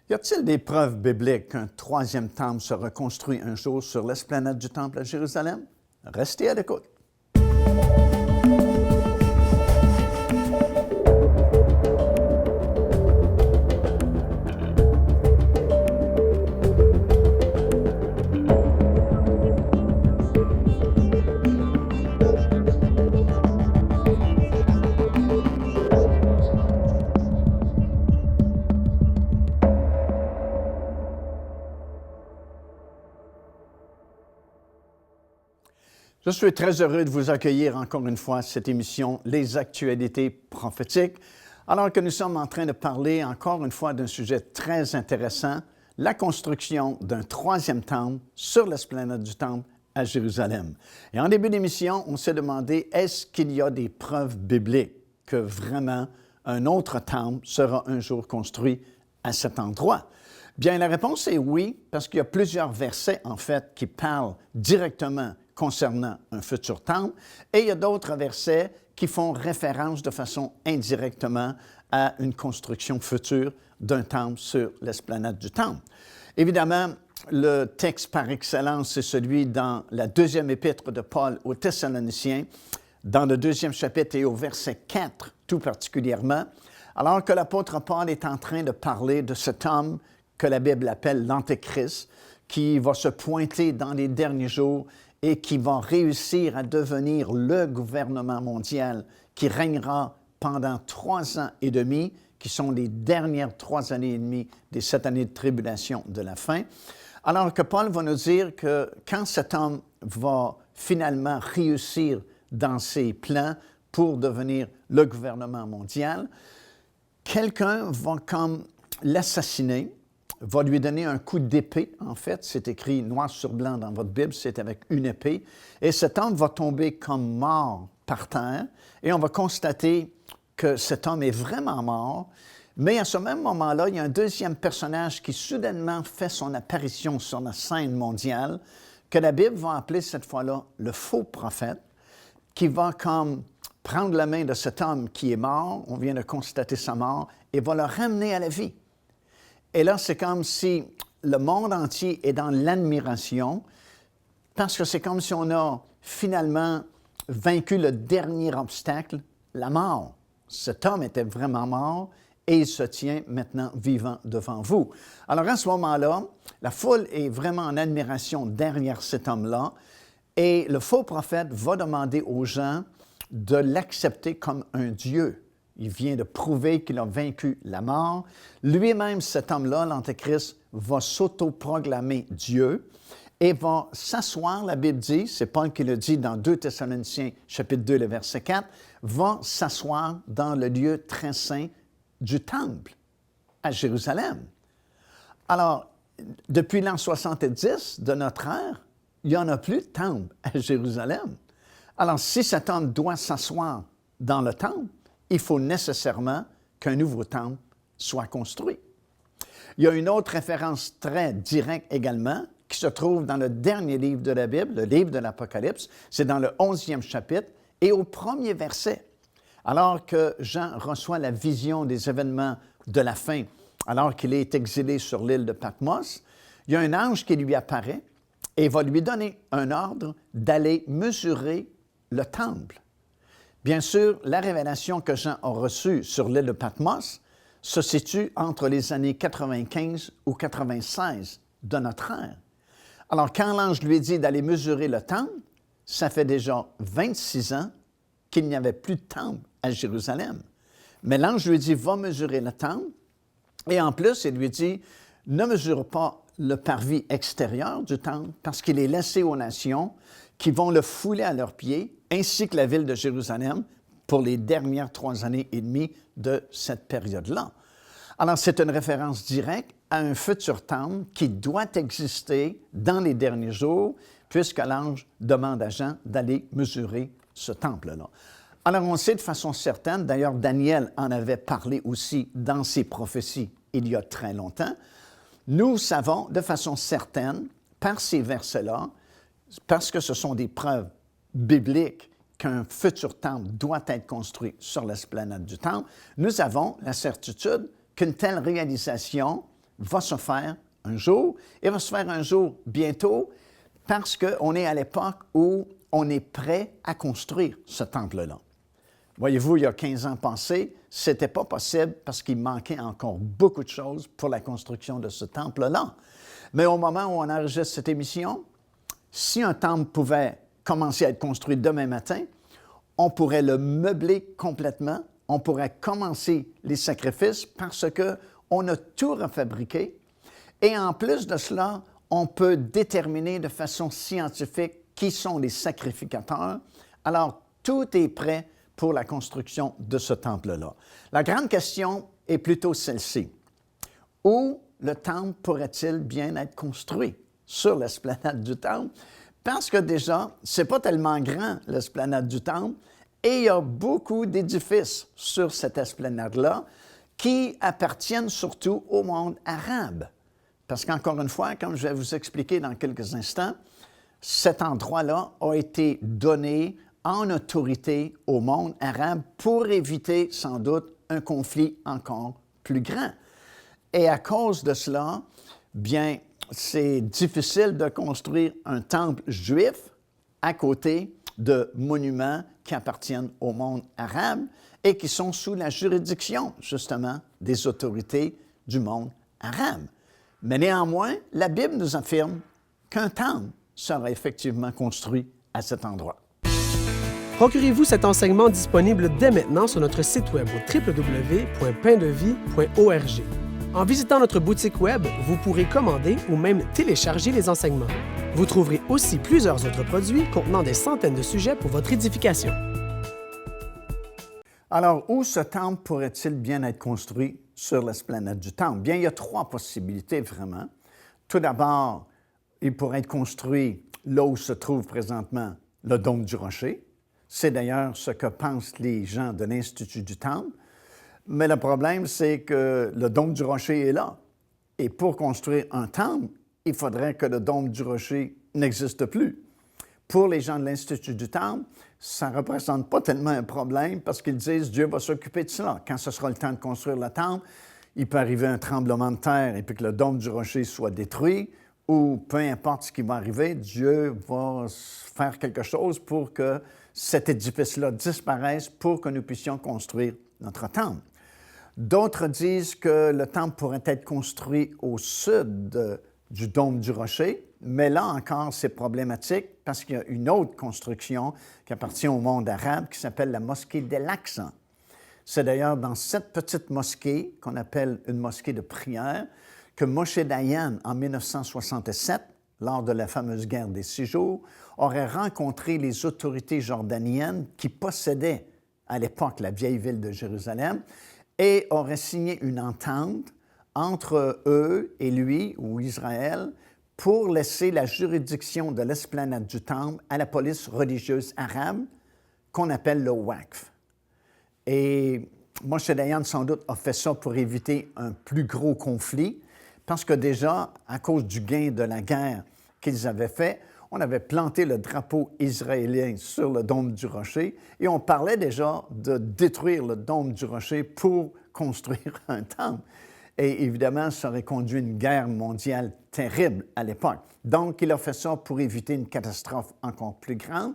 Y a-t-il des preuves bibliques qu'un troisième temple se reconstruit un jour sur l'esplanade du temple à Jérusalem? Restez à l'écoute. Je suis très heureux de vous accueillir encore une fois à cette émission « Les actualités prophétiques », alors que nous sommes en train de parler encore une fois d'un sujet très intéressant, la construction d'un troisième temple sur l'esplanade du temple à Jérusalem. Et en début d'émission, on s'est demandé, est-ce qu'il y a des preuves bibliques que vraiment un autre temple sera un jour construit à cet endroit? Bien, la réponse est oui, parce qu'il y a plusieurs versets, en fait, qui parlent directement concernant un futur temple, et il y a d'autres versets qui font référence de façon indirectement à une construction future d'un temple sur l'esplanade du temple. Évidemment, le texte par excellence, c'est celui dans la deuxième épître de Paul aux Thessaloniciens, dans le 2e chapitre et au verset 4 tout particulièrement, alors que l'apôtre Paul est en train de parler de cet homme que la Bible appelle l'Antéchrist, qui va se pointer dans les derniers jours et qui va réussir à devenir le gouvernement mondial qui régnera pendant 3 ans et demi, qui sont les dernières 3 années et demie des 7 années de tribulation de la fin. Alors que Paul va nous dire que quand cet homme va finalement réussir dans ses plans pour devenir le gouvernement mondial, quelqu'un va comme l'assassiner, va lui donner un coup d'épée, en fait, c'est écrit noir sur blanc dans votre Bible, c'est avec une épée, et cet homme va tomber comme mort par terre, et on va constater que cet homme est vraiment mort, mais à ce même moment-là, il y a un deuxième personnage qui soudainement fait son apparition sur la scène mondiale, que la Bible va appeler cette fois-là le faux prophète, qui va comme prendre la main de cet homme qui est mort, on vient de constater sa mort, et va le ramener à la vie. Et là, c'est comme si le monde entier est dans l'admiration, parce que c'est comme si on a finalement vaincu le dernier obstacle, la mort. Cet homme était vraiment mort et il se tient maintenant vivant devant vous. Alors à ce moment-là, la foule est vraiment en admiration derrière cet homme-là et le faux prophète va demander aux gens de l'accepter comme un Dieu. Il vient de prouver qu'il a vaincu la mort. Lui-même, cet homme-là, l'Antéchrist, va s'autoproclamer Dieu et va s'asseoir, la Bible dit, c'est Paul qui le dit dans 2 Thessaloniciens, chapitre 2, le verset 4, va s'asseoir dans le lieu très saint du temple, à Jérusalem. Alors, depuis l'an 70 de notre ère, il n'y en a plus de temple à Jérusalem. Alors, si cet homme doit s'asseoir dans le temple, il faut nécessairement qu'un nouveau temple soit construit. Il y a une autre référence très directe également qui se trouve dans le dernier livre de la Bible, le livre de l'Apocalypse. C'est dans le 11e chapitre et au premier verset. Alors que Jean reçoit la vision des événements de la fin, alors qu'il est exilé sur l'île de Patmos, il y a un ange qui lui apparaît et va lui donner un ordre d'aller mesurer le temple. Bien sûr, la révélation que Jean a reçue sur l'île de Patmos se situe entre les années 95 ou 96 de notre ère. Alors, quand l'ange lui dit d'aller mesurer le temple, ça fait déjà 26 ans qu'il n'y avait plus de temple à Jérusalem. Mais l'ange lui dit, va mesurer le temple, et en plus, il lui dit, ne mesure pas le parvis extérieur du temple, parce qu'il est laissé aux nations qui vont le fouler à leurs pieds, ainsi que la ville de Jérusalem, pour les dernières 3 années et demie de cette période-là. Alors, c'est une référence directe à un futur temple qui doit exister dans les derniers jours, puisque l'ange demande à Jean d'aller mesurer ce temple-là. Alors, on sait de façon certaine, d'ailleurs, Daniel en avait parlé aussi dans ses prophéties il y a très longtemps, nous savons de façon certaine, par ces versets-là, parce que ce sont des preuves bibliques qu'un futur temple doit être construit sur l'esplanade du temple, nous avons la certitude qu'une telle réalisation va se faire un jour, et va se faire un jour bientôt, parce qu'on est à l'époque où on est prêt à construire ce temple-là. Voyez-vous, il y a 15 ans passés, ce n'était pas possible parce qu'il manquait encore beaucoup de choses pour la construction de ce temple-là. Mais au moment où on enregistre cette émission, si un temple pouvait commencer à être construit demain matin, on pourrait le meubler complètement, on pourrait commencer les sacrifices parce qu'on a tout refabriqué. Et en plus de cela, on peut déterminer de façon scientifique qui sont les sacrificateurs. Alors, tout est prêt pour la construction de ce temple-là. La grande question est plutôt celle-ci. Où le temple pourrait-il bien être construit? Sur l'esplanade du temple? Parce que déjà, ce n'est pas tellement grand, l'esplanade du temple, et il y a beaucoup d'édifices sur cette esplanade-là qui appartiennent surtout au monde arabe. Parce qu'encore une fois, comme je vais vous expliquer dans quelques instants, cet endroit-là a été donné en autorité au monde arabe pour éviter sans doute un conflit encore plus grand. Et à cause de cela, bien, c'est difficile de construire un temple juif à côté de monuments qui appartiennent au monde arabe et qui sont sous la juridiction, justement, des autorités du monde arabe. Mais néanmoins, la Bible nous affirme qu'un temple sera effectivement construit à cet endroit. Procurez-vous cet enseignement disponible dès maintenant sur notre site web au www.paindevie.org. En visitant notre boutique web, vous pourrez commander ou même télécharger les enseignements. Vous trouverez aussi plusieurs autres produits contenant des centaines de sujets pour votre édification. Alors, où ce temple pourrait-il bien être construit sur l'esplanade du temple? Bien, il y a 3 possibilités vraiment. Tout d'abord, il pourrait être construit là où se trouve présentement le dôme du rocher. C'est d'ailleurs ce que pensent les gens de l'Institut du Temple. Mais le problème, c'est que le dôme du rocher est là. Et pour construire un temple, il faudrait que le dôme du rocher n'existe plus. Pour les gens de l'Institut du Temple, ça ne représente pas tellement un problème parce qu'ils disent Dieu va s'occuper de cela. Quand ce sera le temps de construire le temple, il peut arriver un tremblement de terre et puis que le dôme du rocher soit détruit, ou peu importe ce qui va arriver, Dieu va faire quelque chose pour que cet édifice-là disparaisse pour que nous puissions construire notre temple. D'autres disent que le temple pourrait être construit au sud du dôme du rocher, mais là encore, c'est problématique parce qu'il y a une autre construction qui appartient au monde arabe qui s'appelle la mosquée d'Al-Aqsa. C'est d'ailleurs dans cette petite mosquée, qu'on appelle une mosquée de prière, que Moshe Dayan, en 1967, lors de la fameuse guerre des 6 jours, aurait rencontré les autorités jordaniennes qui possédaient à l'époque la vieille ville de Jérusalem et aurait signé une entente entre eux et lui, ou Israël, pour laisser la juridiction de l'esplanade du temple à la police religieuse arabe qu'on appelle le Waqf. Et Moshe Dayan, sans doute, a fait ça pour éviter un plus gros conflit, parce que déjà, à cause du gain de la guerre qu'ils avaient fait, on avait planté le drapeau israélien sur le dôme du rocher et on parlait déjà de détruire le dôme du rocher pour construire un temple. Et évidemment, ça aurait conduit à une guerre mondiale terrible à l'époque. Donc, il a fait ça pour éviter une catastrophe encore plus grande,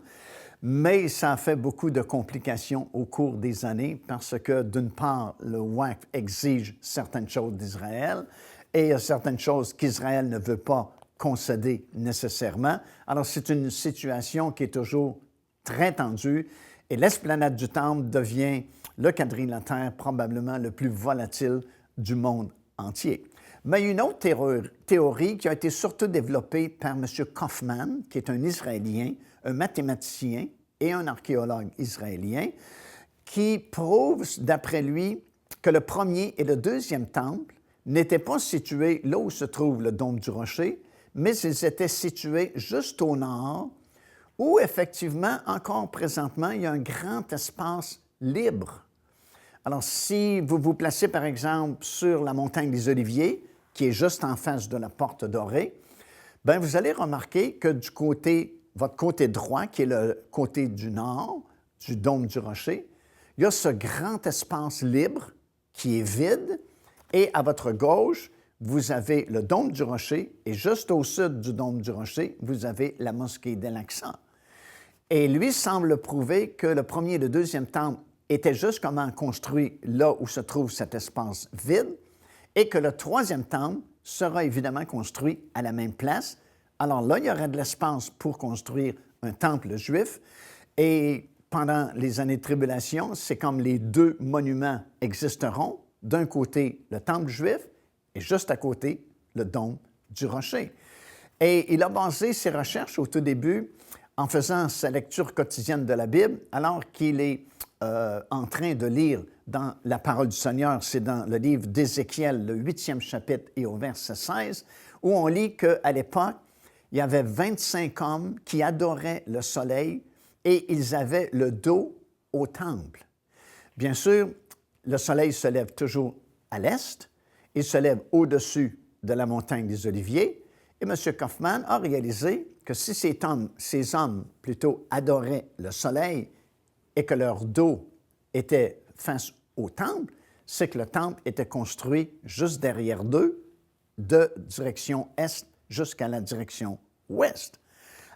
mais ça a fait beaucoup de complications au cours des années parce que, d'une part, le Waqf exige certaines choses d'Israël et il y a certaines choses qu'Israël ne veut pas concéder nécessairement. Alors, c'est une situation qui est toujours très tendue et l'esplanade du temple devient le quadrilatère probablement le plus volatile du monde entier. Mais il y a une autre théorie qui a été surtout développée par M. Kaufman, qui est un Israélien, un mathématicien et un archéologue israélien, qui prouve, d'après lui, que le premier et le deuxième temple n'étaient pas situés là où se trouve le dôme du rocher, mais ils étaient situés juste au nord, où effectivement, encore présentement, il y a un grand espace libre. Alors, si vous vous placez, par exemple, sur la montagne des Oliviers, qui est juste en face de la Porte Dorée, bien, vous allez remarquer que votre côté droit, qui est le côté du nord, du dôme du rocher, il y a ce grand espace libre qui est vide, et à votre gauche, vous avez le dôme du rocher et juste au sud du dôme du rocher, vous avez la mosquée d'Al-Aqsa. Et lui semble prouver que le premier et le deuxième temple étaient juste comment construit là où se trouve cet espace vide et que le troisième temple sera évidemment construit à la même place. Alors là, il y aurait de l'espace pour construire un temple juif et pendant les années de tribulation, c'est comme les deux monuments existeront. D'un côté, le temple juif et juste à côté, le dôme du rocher. Et il a basé ses recherches au tout début en faisant sa lecture quotidienne de la Bible, alors qu'il est en train de lire dans la parole du Seigneur, c'est dans le livre d'Ézéchiel, le 8e chapitre et au verset 16, où on lit qu'à l'époque, il y avait 25 hommes qui adoraient le soleil et ils avaient le dos au temple. Bien sûr, le soleil se lève toujours à l'est, il se lève au-dessus de la montagne des Oliviers, et M. Kaufmann a réalisé que si ces hommes plutôt adoraient le soleil et que leur dos était face au temple, c'est que le temple était construit juste derrière d'eux, de direction est jusqu'à la direction ouest.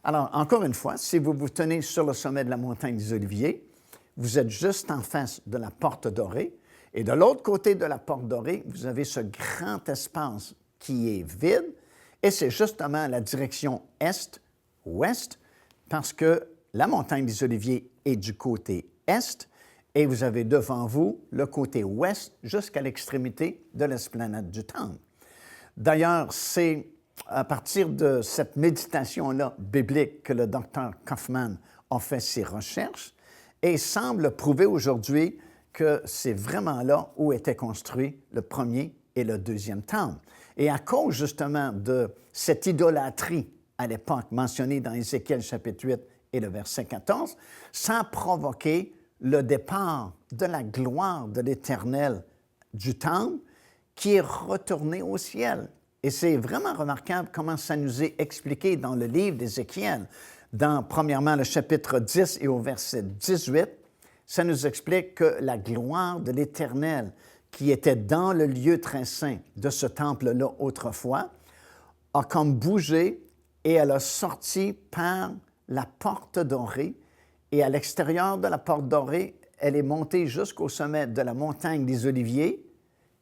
Alors, encore une fois, si vous vous tenez sur le sommet de la montagne des Oliviers, vous êtes juste en face de la porte dorée, et de l'autre côté de la porte dorée, vous avez ce grand espace qui est vide, et c'est justement la direction est-ouest, parce que la montagne des Oliviers est du côté est, et vous avez devant vous le côté ouest jusqu'à l'extrémité de l'esplanade du temple. D'ailleurs, c'est à partir de cette méditation-là biblique que le docteur Kaufmann a fait ses recherches et semble prouver aujourd'hui que c'est vraiment là où était construit le premier et le deuxième temple. Et à cause justement de cette idolâtrie à l'époque mentionnée dans Ézéchiel chapitre 8 et le verset 14, ça a provoqué le départ de la gloire de l'Éternel du temple qui est retourné au ciel. Et c'est vraiment remarquable comment ça nous est expliqué dans le livre d'Ézéchiel. Dans, premièrement, le chapitre 10 et au verset 18, ça nous explique que la gloire de l'Éternel qui était dans le lieu très saint de ce temple-là autrefois a comme bougé et elle a sorti par la porte dorée. Et à l'extérieur de la porte dorée, elle est montée jusqu'au sommet de la montagne des Oliviers,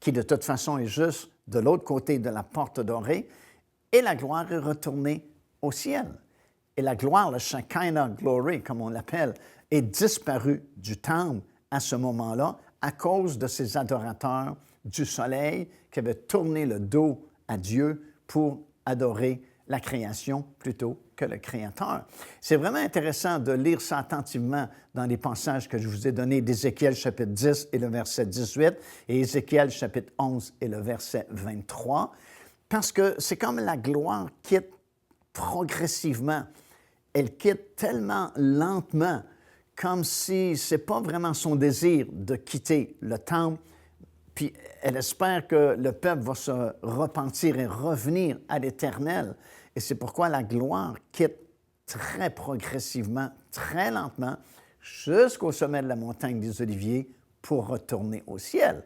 qui de toute façon est juste de l'autre côté de la porte dorée, et la gloire est retournée au ciel. Et la gloire, le Shekinah Glory, comme on l'appelle, est disparue du temple à ce moment-là à cause de ces adorateurs du soleil qui avaient tourné le dos à Dieu pour adorer la création plutôt que le Créateur. C'est vraiment intéressant de lire ça attentivement dans les passages que je vous ai donnés d'Ézéchiel chapitre 10 et le verset 18 et Ézéchiel chapitre 11 et le verset 23, parce que c'est comme la gloire quitte progressivement. Elle quitte tellement lentement, comme si ce n'est pas vraiment son désir de quitter le temple, puis elle espère que le peuple va se repentir et revenir à l'Éternel. Et c'est pourquoi la gloire quitte très progressivement, très lentement, jusqu'au sommet de la montagne des Oliviers pour retourner au ciel.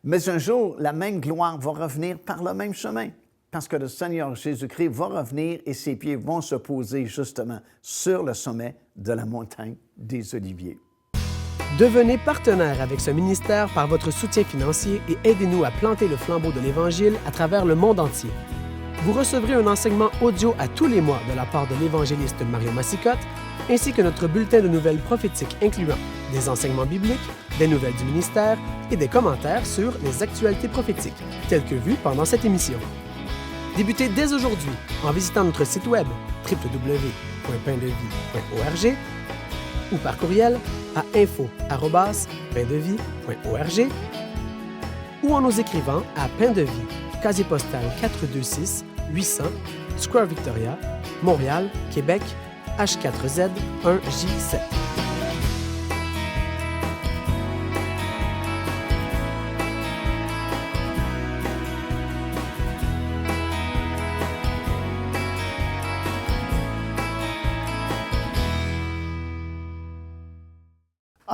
Mais un jour, la même gloire va revenir par le même chemin, parce que le Seigneur Jésus-Christ va revenir et ses pieds vont se poser justement sur le sommet de la montagne des Oliviers. Devenez partenaire avec ce ministère par votre soutien financier et aidez-nous à planter le flambeau de l'Évangile à travers le monde entier. Vous recevrez un enseignement audio à tous les mois de la part de l'évangéliste Mario Massicotte, ainsi que notre bulletin de nouvelles prophétiques incluant des enseignements bibliques, des nouvelles du ministère et des commentaires sur les actualités prophétiques, telles que vues pendant cette émission. Débutez dès aujourd'hui en visitant notre site web www.paindevie.org ou par courriel à info@paindevie.org ou en nous écrivant à Pain de Vie, casier postal 426 800 Square Victoria, Montréal, Québec, H4Z 1J7.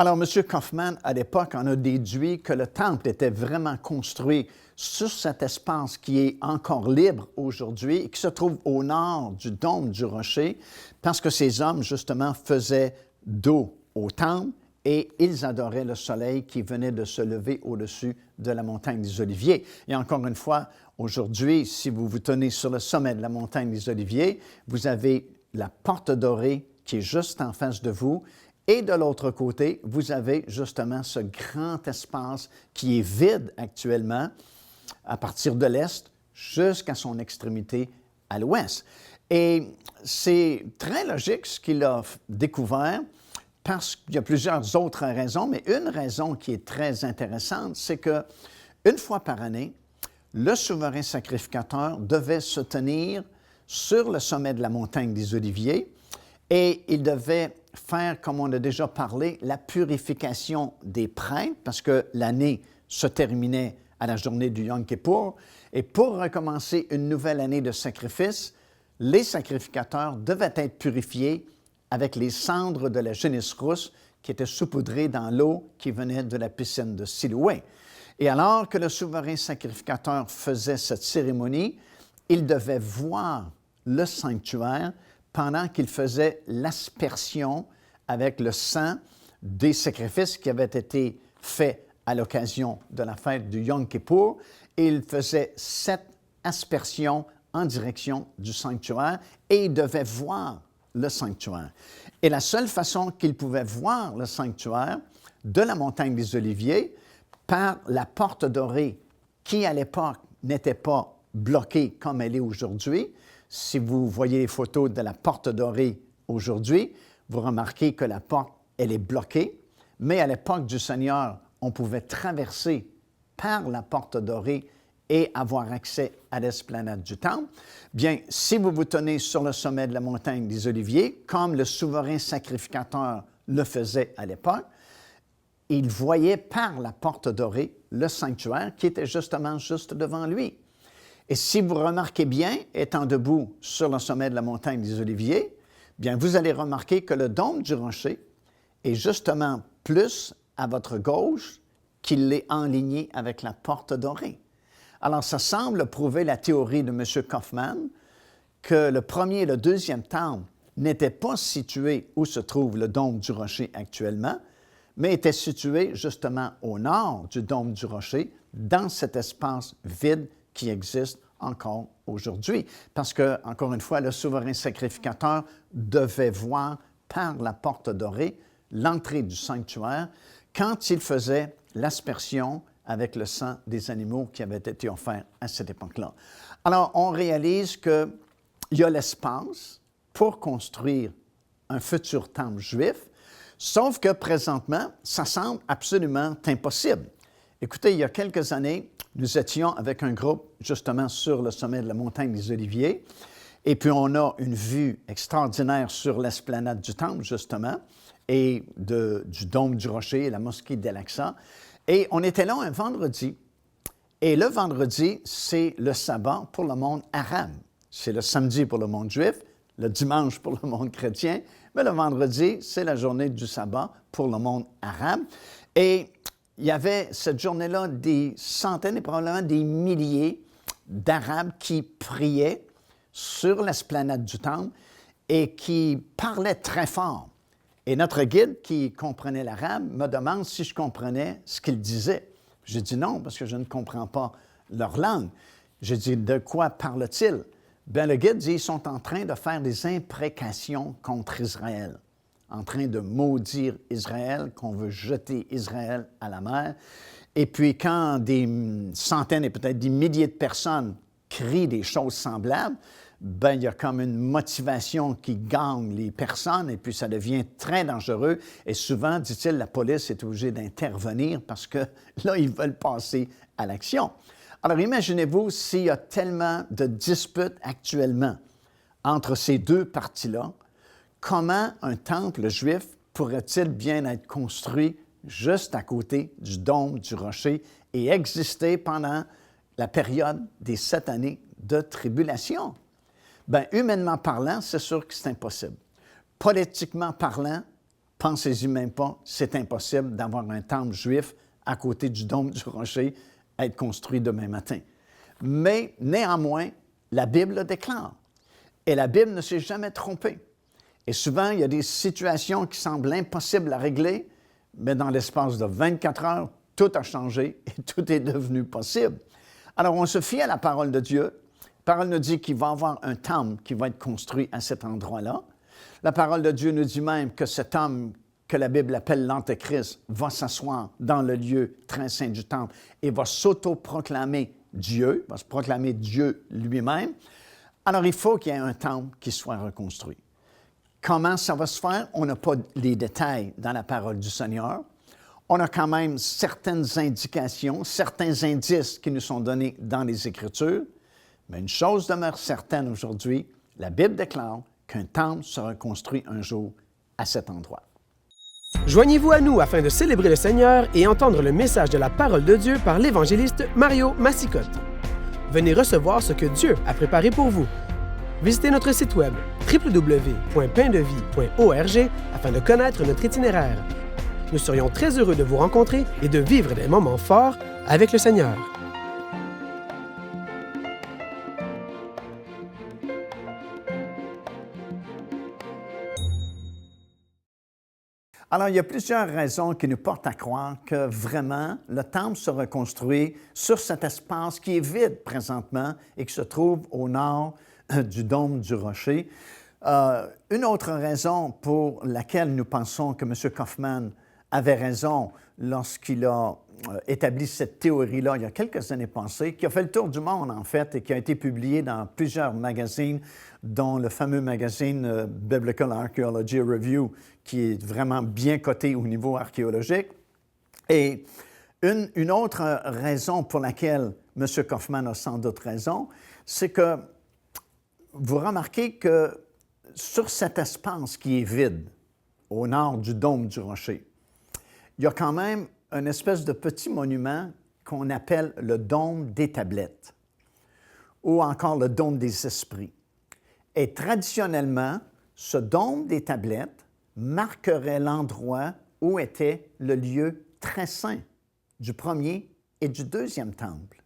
Alors, M. Kaufman, à l'époque, en a déduit que le temple était vraiment construit sur cet espace qui est encore libre aujourd'hui et qui se trouve au nord du dôme du rocher, parce que ces hommes, justement, faisaient dos au temple et ils adoraient le soleil qui venait de se lever au-dessus de la montagne des Oliviers. Et encore une fois, aujourd'hui, si vous vous tenez sur le sommet de la montagne des Oliviers, vous avez la porte dorée qui est juste en face de vous. Et de l'autre côté, vous avez justement ce grand espace qui est vide actuellement à partir de l'est jusqu'à son extrémité à l'ouest. Et c'est très logique ce qu'il a découvert parce qu'il y a plusieurs autres raisons, mais une raison qui est très intéressante, c'est que une fois par année, le souverain sacrificateur devait se tenir sur le sommet de la montagne des Oliviers et il devait faire, comme on a déjà parlé, la purification des prêtres, parce que l'année se terminait à la journée du Yom Kippour. Et pour recommencer une nouvelle année de sacrifice, les sacrificateurs devaient être purifiés avec les cendres de la génisse rousse qui étaient saupoudrées dans l'eau qui venait de la piscine de Siloué. Et alors que le souverain sacrificateur faisait cette cérémonie, il devait voir le sanctuaire pendant qu'il faisait l'aspersion avec le sang des sacrifices qui avaient été faits à l'occasion de la fête du Yom Kippour. Et il faisait cette aspersion en direction du sanctuaire et il devait voir le sanctuaire. Et la seule façon qu'il pouvait voir le sanctuaire de la montagne des Oliviers, par la porte dorée qui, à l'époque, n'était pas bloquée comme elle est aujourd'hui. Si vous voyez les photos de la porte dorée aujourd'hui, vous remarquez que la porte, elle est bloquée, mais à l'époque du Seigneur, on pouvait traverser par la porte dorée et avoir accès à l'esplanade du temple. Bien, si vous vous tenez sur le sommet de la montagne des Oliviers, comme le souverain sacrificateur le faisait à l'époque, il voyait par la porte dorée le sanctuaire qui était justement juste devant lui. Et si vous remarquez bien, étant debout sur le sommet de la montagne des Oliviers, bien, vous allez remarquer que le dôme du rocher est justement plus à votre gauche qu'il l'est enligné avec la porte dorée. Alors, ça semble prouver la théorie de M. Kaufman que le premier et le deuxième temple n'étaient pas situés où se trouve le dôme du rocher actuellement, mais étaient situés justement au nord du dôme du rocher, dans cet espace vide qui existe encore aujourd'hui. Parce que, encore une fois, le souverain sacrificateur devait voir par la porte dorée l'entrée du sanctuaire quand il faisait l'aspersion avec le sang des animaux qui avaient été offerts à cette époque-là. Alors, on réalise qu'il y a l'espace pour construire un futur temple juif, sauf que présentement, ça semble absolument impossible. Écoutez, il y a quelques années, nous étions avec un groupe justement sur le sommet de la montagne des Oliviers, et puis on a une vue extraordinaire sur l'esplanade du temple, justement, et du dôme du rocher et la mosquée d'Al-Aqsa. Et on était là un vendredi, et le vendredi, c'est le sabbat pour le monde arabe. C'est le samedi pour le monde juif, le dimanche pour le monde chrétien, mais le vendredi, c'est la journée du sabbat pour le monde arabe. Et il y avait cette journée-là des centaines et probablement des milliers d'Arabes qui priaient sur l'esplanade du temple et qui parlaient très fort. Et notre guide, qui comprenait l'arabe, me demande si je comprenais ce qu'il disait. J'ai dit non, parce que je ne comprends pas leur langue. J'ai dit, de quoi parle-t-il? Bien, le guide dit, ils sont en train de faire des imprécations contre Israël, en train de maudire Israël, qu'on veut jeter Israël à la mer. Et puis, quand des centaines et peut-être des milliers de personnes crient des choses semblables, bien, il y a comme une motivation qui gagne les personnes et puis ça devient très dangereux. Et souvent, dit-il, la police est obligée d'intervenir parce que là, ils veulent passer à l'action. Alors, imaginez-vous s'il y a tellement de disputes actuellement entre ces deux parties-là, comment un temple juif pourrait-il bien être construit juste à côté du dôme du rocher et exister pendant la période des 7 années de tribulation? Bien, humainement parlant, c'est sûr que c'est impossible. Politiquement parlant, Pensez-y même pas, c'est impossible d'avoir un temple juif à côté du dôme du rocher à être construit demain matin. Mais néanmoins, la Bible le déclare. Et la Bible ne s'est jamais trompée. Et souvent, il y a des situations qui semblent impossibles à régler, mais dans l'espace de 24 heures, tout a changé et tout est devenu possible. Alors, on se fie à la parole de Dieu. La parole nous dit qu'il va y avoir un temple qui va être construit à cet endroit-là. La parole de Dieu nous dit même que cet homme que la Bible appelle l'Antéchrist va s'asseoir dans le lieu très saint du temple et va s'auto-proclamer Dieu, va se proclamer Dieu lui-même. Alors, il faut qu'il y ait un temple qui soit reconstruit. Comment ça va se faire? On n'a pas les détails dans la parole du Seigneur. On a quand même certaines indications, certains indices qui nous sont donnés dans les Écritures. Mais une chose demeure certaine aujourd'hui, la Bible déclare qu'un temple sera construit un jour à cet endroit. Joignez-vous à nous afin de célébrer le Seigneur et entendre le message de la parole de Dieu par l'évangéliste Mario Massicotte. Venez recevoir ce que Dieu a préparé pour vous. Visitez notre site web www.paindevie.org afin de connaître notre itinéraire. Nous serions très heureux de vous rencontrer et de vivre des moments forts avec le Seigneur. Alors, il y a plusieurs raisons qui nous portent à croire que vraiment, le temple sera construit sur cet espace qui est vide présentement et qui se trouve au nord du dôme du rocher. Une autre raison pour laquelle nous pensons que M. Kaufman avait raison lorsqu'il a établi cette théorie-là il y a quelques années passées, qui a fait le tour du monde en fait et qui a été publié dans plusieurs magazines, dont le fameux magazine Biblical Archaeology Review, qui est vraiment bien coté au niveau archéologique. Et une autre raison pour laquelle M. Kaufman a sans doute raison, c'est que vous remarquez que sur cet espace qui est vide, au nord du dôme du rocher, il y a quand même une espèce de petit monument qu'on appelle le dôme des tablettes ou encore le dôme des esprits. Et traditionnellement, ce dôme des tablettes marquerait l'endroit où était le lieu très saint du premier et du deuxième temple.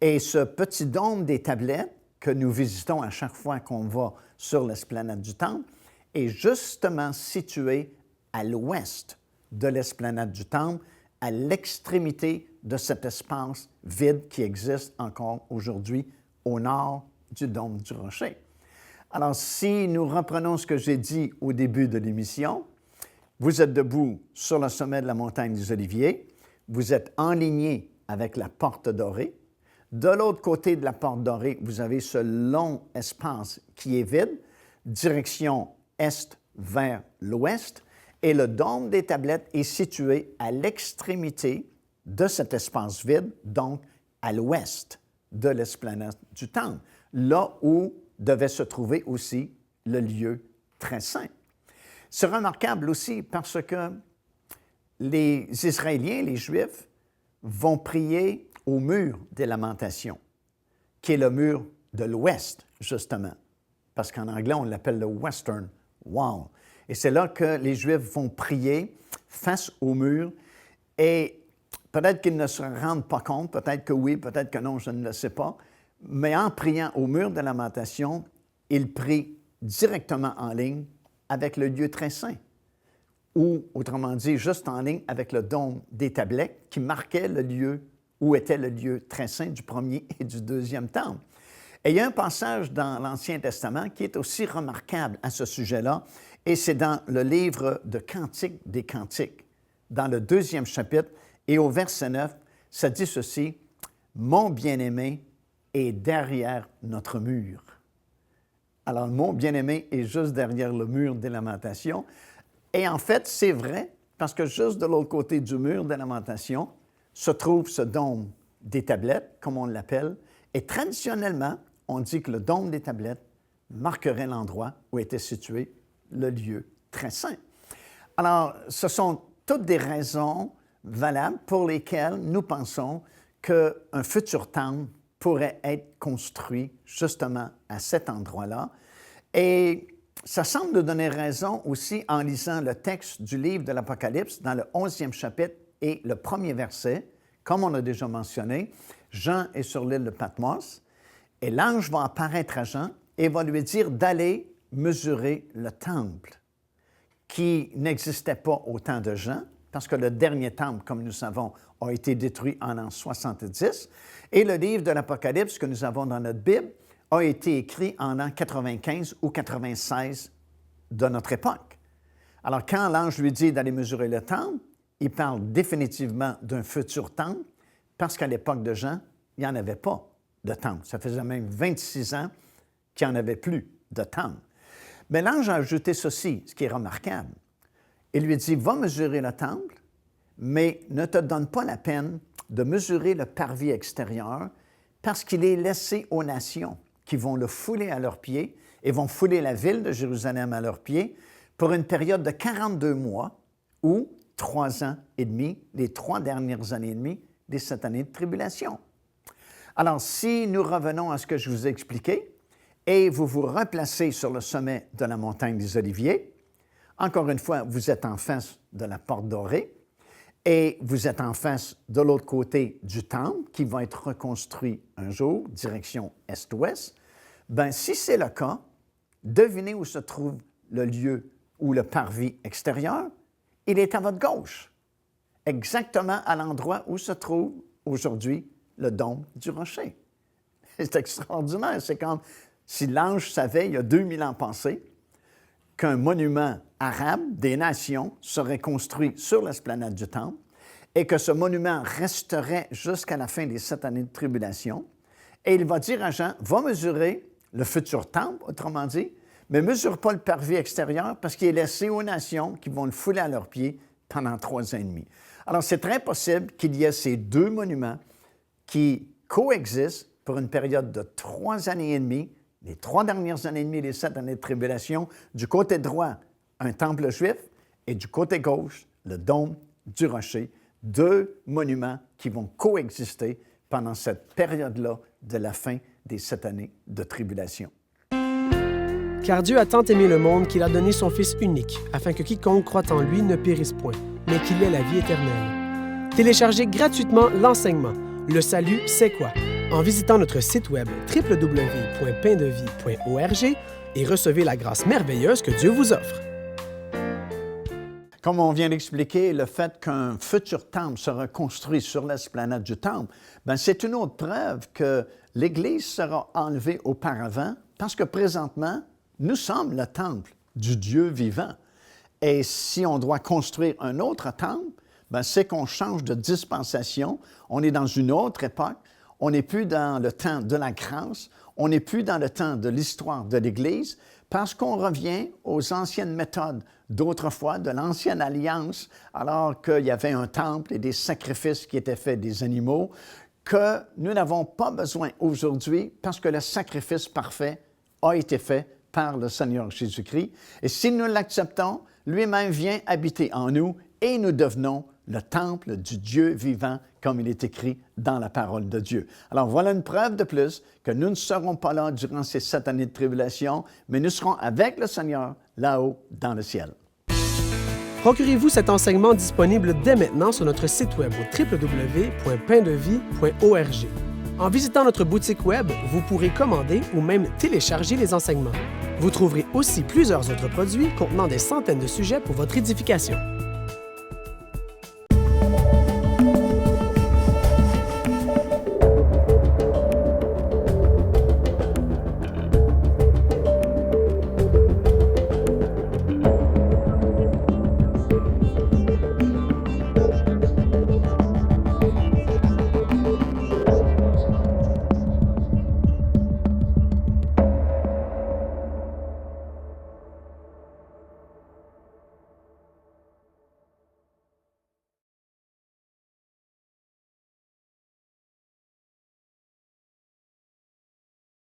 Et ce petit dôme des tablettes que nous visitons à chaque fois qu'on va sur l'esplanade du temple est justement situé à l'ouest de l'esplanade du temple, à l'extrémité de cet espace vide qui existe encore aujourd'hui au nord du dôme du rocher. Alors, si nous reprenons ce que j'ai dit au début de l'émission, vous êtes debout sur le sommet de la montagne des Oliviers, vous êtes enligné avec la porte dorée. De l'autre côté de la porte dorée, vous avez ce long espace qui est vide, direction est vers l'ouest, et le dôme des tablettes est situé à l'extrémité de cet espace vide, donc à l'ouest de l'esplanade du temple, là où devait se trouver aussi le lieu très saint. C'est remarquable aussi parce que les Israéliens, les Juifs, vont prier au mur des lamentations, qui est le mur de l'ouest, justement, parce qu'en anglais, on l'appelle le Western Wall. Et c'est là que les Juifs vont prier face au mur et peut-être qu'ils ne se rendent pas compte, peut-être que oui, peut-être que non, je ne le sais pas, mais en priant au mur de lamentation, ils prient directement en ligne avec le lieu très saint, ou autrement dit, juste en ligne avec le dôme des tablettes qui marquait le lieu où était le lieu très saint du premier et du deuxième temple. Et il y a un passage dans l'Ancien Testament qui est aussi remarquable à ce sujet-là, et c'est dans le livre de Cantiques des Cantiques, dans le 2e chapitre, et au verset 9, ça dit ceci: « Mon bien-aimé est derrière notre mur. » Alors, le mot bien-aimé est juste derrière le mur des lamentations. Et en fait, c'est vrai, parce que juste de l'autre côté du mur des lamentations se trouve ce dôme des tablettes, comme on l'appelle. Et traditionnellement, on dit que le dôme des tablettes marquerait l'endroit où était situé le lieu très saint. Alors, ce sont toutes des raisons valables pour lesquelles nous pensons qu'un futur temple pourrait être construit justement à cet endroit-là. Et ça semble nous donner raison aussi en lisant le texte du livre de l'Apocalypse dans le 11e chapitre et le premier verset. Comme on a déjà mentionné, Jean est sur l'île de Patmos et l'ange va apparaître à Jean et va lui dire d'aller mesurer le temple qui n'existait pas au temps de Jean, parce que le dernier temple, comme nous savons, a été détruit en l'an 70, et le livre de l'Apocalypse que nous avons dans notre Bible a été écrit en l'an 95 ou 96 de notre époque. Alors, quand l'ange lui dit d'aller mesurer le temple, il parle définitivement d'un futur temple, parce qu'à l'époque de Jean, il n'y en avait pas de temple. Ça faisait même 26 ans qu'il n'y en avait plus de temple. Mais l'ange a ajouté ceci, ce qui est remarquable. Il lui dit, va mesurer le temple, mais ne te donne pas la peine de mesurer le parvis extérieur parce qu'il est laissé aux nations qui vont le fouler à leurs pieds et vont fouler la ville de Jérusalem à leurs pieds pour une période de 42 mois ou 3 ans et demi, les 3 dernières années et demie des 7 années de tribulation. Alors, si nous revenons à ce que je vous ai expliqué, et vous vous replacez sur le sommet de la montagne des Oliviers. Encore une fois, vous êtes en face de la porte dorée et vous êtes en face de l'autre côté du temple qui va être reconstruit un jour, direction est-ouest. Bien, si c'est le cas, devinez où se trouve le lieu ou le parvis extérieur. Il est à votre gauche, exactement à l'endroit où se trouve aujourd'hui le dôme du rocher. C'est extraordinaire, c'est comme si l'ange savait, il y a 2000 ans passés, qu'un monument arabe des nations serait construit sur l'esplanade du temple et que ce monument resterait jusqu'à la fin des 7 années de tribulation. Et il va dire à Jean, va mesurer le futur temple, autrement dit, mais mesure pas le parvis extérieur parce qu'il est laissé aux nations qui vont le fouler à leurs pieds pendant 3 ans et demi. Alors, c'est très possible qu'il y ait ces 2 monuments qui coexistent pour une période de 3 années et demie, les 3 dernières années et demie, les 7 années de tribulation, du côté droit, un temple juif, et du côté gauche, le dôme du rocher, 2 monuments qui vont coexister pendant cette période-là de la fin des 7 années de tribulation. Car Dieu a tant aimé le monde qu'il a donné son Fils unique, afin que quiconque croit en lui ne périsse point, mais qu'il ait la vie éternelle. Téléchargez gratuitement l'enseignement « Le salut, c'est quoi ?» en visitant notre site web www.paindevie.org et recevez la grâce merveilleuse que Dieu vous offre. Comme on vient d'expliquer, le fait qu'un futur temple sera construit sur l'esplanade du temple, bien, c'est une autre preuve que l'Église sera enlevée auparavant parce que présentement, nous sommes le temple du Dieu vivant. Et si on doit construire un autre temple, bien, c'est qu'on change de dispensation, on est dans une autre époque. On n'est plus dans le temps de la grâce, on n'est plus dans le temps de l'histoire de l'Église, parce qu'on revient aux anciennes méthodes d'autrefois, de l'ancienne alliance, alors qu'il y avait un temple et des sacrifices qui étaient faits des animaux, que nous n'avons pas besoin aujourd'hui parce que le sacrifice parfait a été fait par le Seigneur Jésus-Christ. Et si nous l'acceptons, lui-même vient habiter en nous et nous devenons le temple du Dieu vivant, comme il est écrit dans la parole de Dieu. Alors, voilà une preuve de plus que nous ne serons pas là durant ces 7 années de tribulation, mais nous serons avec le Seigneur là-haut dans le ciel. Procurez-vous cet enseignement disponible dès maintenant sur notre site web au www.paindevie.org. En visitant notre boutique web, vous pourrez commander ou même télécharger les enseignements. Vous trouverez aussi plusieurs autres produits contenant des centaines de sujets pour votre édification.